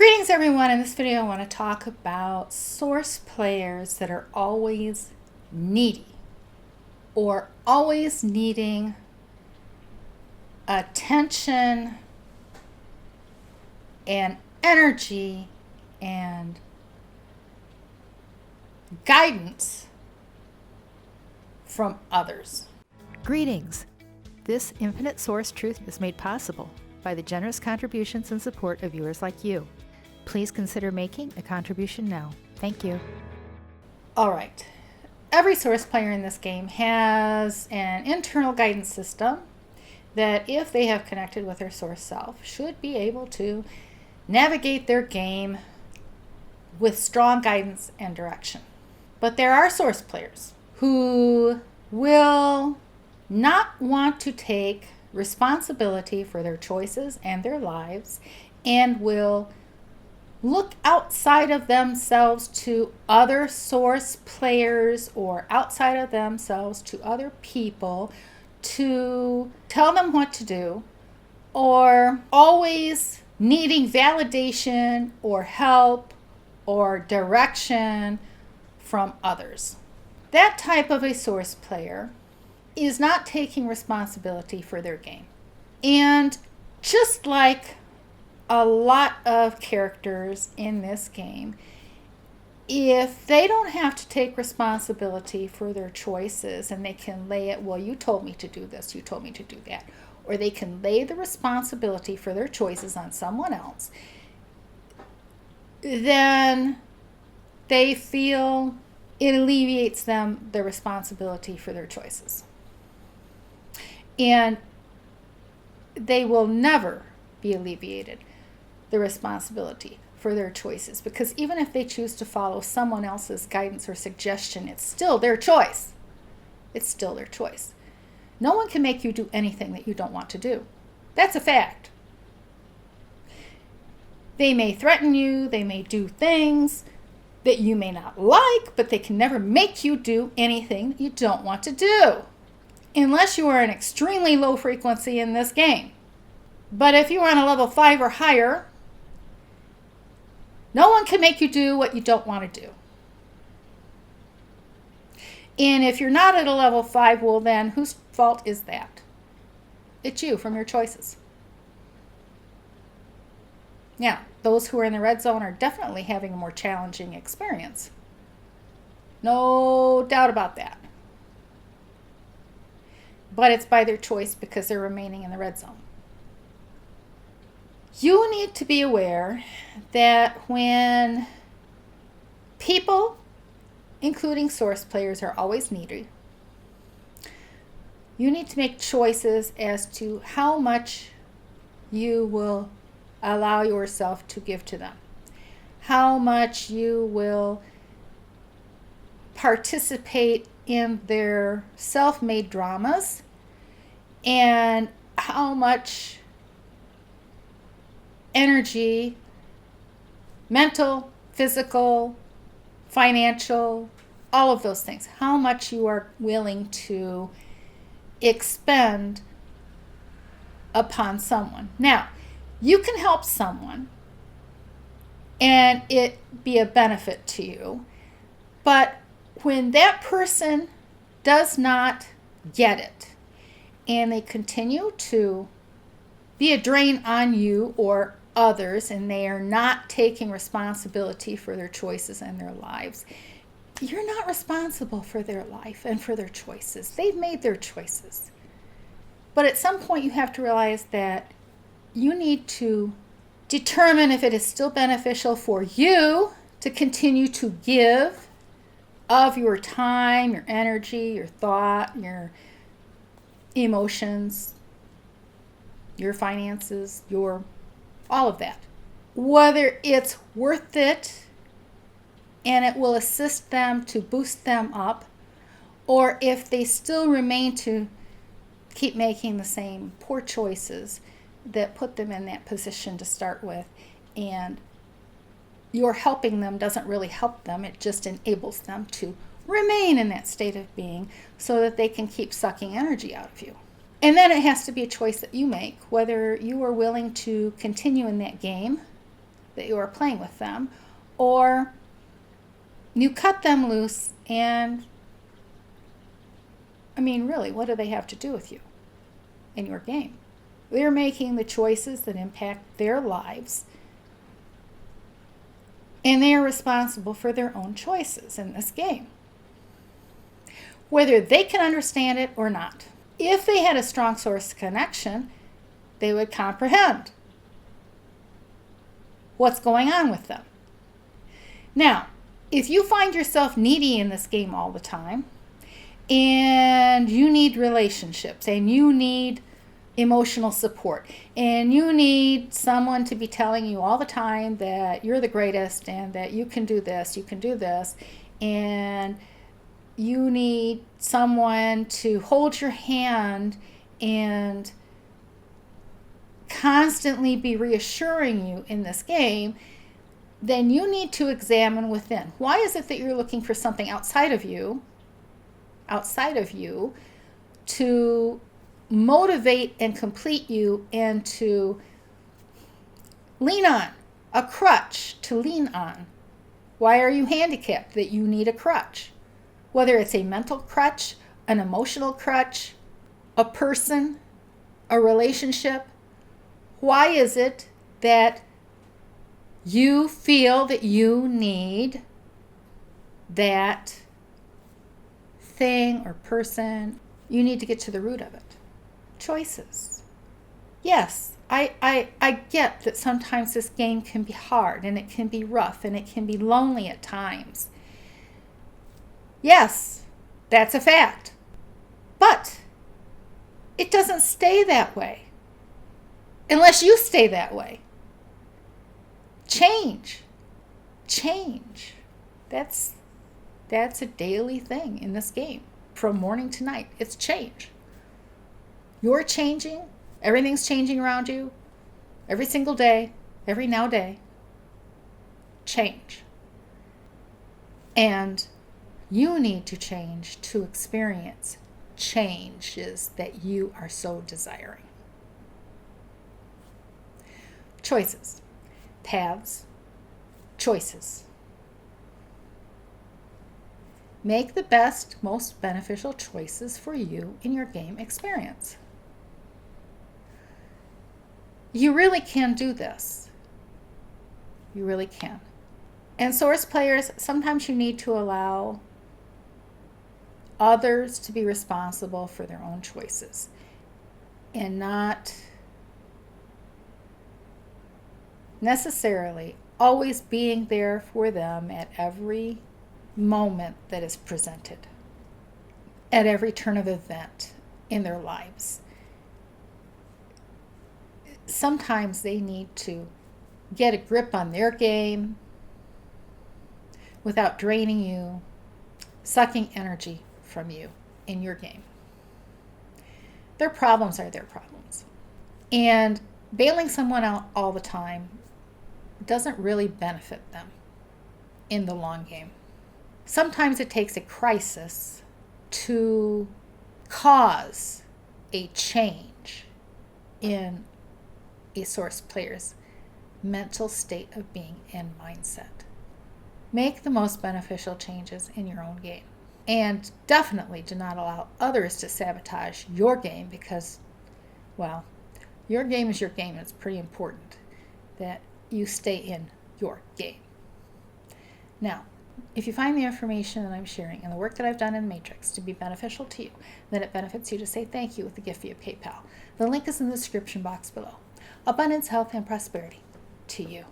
Greetings everyone. In this video I want to talk about source players that are always needy or always needing attention and energy and guidance from others. Greetings! This infinite source truth is made possible by the generous contributions and support of viewers like you. Please consider making a contribution now. Thank you. All right. Every source player in this game has an internal guidance system that, if they have connected with their source self, should be able to navigate their game with strong guidance and direction. But there are source players who will not want to take responsibility for their choices and their lives and will look outside of themselves to other source players or outside of themselves to other people to tell them what to do, or always needing validation or help or direction from others. That type of a source player is not taking responsibility for their game. And just like a lot of characters in this game, if they don't have to take responsibility for their choices and they can lay it, well, you told me to do this, you told me to do that, or they can lay the responsibility for their choices on someone else, then they feel it alleviates them the responsibility for their choices. And they will never be alleviated the responsibility for their choices, because even if they choose to follow someone else's guidance or suggestion, it's still their choice. It's still their choice. No one can make you do anything that you don't want to do. That's a fact. They may threaten you, they may do things that you may not like, but they can never make you do anything that you don't want to do, unless you are an extremely low frequency in this game. But if you are on a level 5 or higher, no one can make you do what you don't want to do. And if you're not at a level 5, well then, whose fault is that? It's you, from your choices. Now, those who are in the red zone are definitely having a more challenging experience. No doubt about that. But it's by their choice because they're remaining in the red zone. You need to be aware that when people, including source players, are always needy, you need to make choices as to how much you will allow yourself to give to them, how much you will participate in their self-made dramas, and how much energy, mental, physical, financial, all of those things, how much you are willing to expend upon someone. Now, you can help someone and it be a benefit to you, but when that person does not get it and they continue to be a drain on you or others, and they are not taking responsibility for their choices and their lives, you're not responsible for their life and for their choices. They've made their choices. But at some point you have to realize that you need to determine if it is still beneficial for you to continue to give of your time, your energy, your thought, your emotions, your finances, your all of that. Whether it's worth it and it will assist them to boost them up, or if they still remain to keep making the same poor choices that put them in that position to start with, and your helping them doesn't really help them, it just enables them to remain in that state of being so that they can keep sucking energy out of you. And then it has to be a choice that you make, whether you are willing to continue in that game that you are playing with them, or you cut them loose and, I mean, really, what do they have to do with you in your game? They're making the choices that impact their lives, and they are responsible for their own choices in this game, whether they can understand it or not. If they had a strong source connection, they would comprehend what's going on with them. Now, if you find yourself needy in this game all the time, and you need relationships, and you need emotional support, and you need someone to be telling you all the time that you're the greatest and that you can do this, and you need someone to hold your hand and constantly be reassuring you in this game, then you need to examine within. Why is it that you're looking for something outside of you to motivate and complete you, and to lean on, a crutch to lean on? Why are you handicapped that you need a crutch? Whether it's a mental crutch, an emotional crutch, a person, a relationship, why is it that you feel that you need that thing or person? You need to get to the root of it. Choices. Yes, I get that sometimes this game can be hard, and it can be rough, and it can be lonely at times. Yes, that's a fact. But it doesn't stay that way unless you stay that way. Change. That's a daily thing in this game. From morning to night, it's change. You're changing. Everything's changing around you. Every single day, every now day. Change. And you need to change to experience changes that you are so desiring. Choices. Paths. Choices. Make the best, most beneficial choices for you in your game experience. You really can do this. You really can. And source players, sometimes you need to allow others to be responsible for their own choices and not necessarily always being there for them at every moment that is presented, at every turn of event in their lives. Sometimes they need to get a grip on their game without draining you, sucking energy from you in your game. Their problems are their problems. And bailing someone out all the time doesn't really benefit them in the long game. Sometimes it takes a crisis to cause a change in a source player's mental state of being and mindset. Make the most beneficial changes in your own game. And definitely do not allow others to sabotage your game because, well, your game is your game, and it's pretty important that you stay in your game. Now, if you find the information that I'm sharing and the work that I've done in Matrix to be beneficial to you, then it benefits you to say thank you with the gift via PayPal. The link is in the description box below. Abundance, health, and prosperity to you.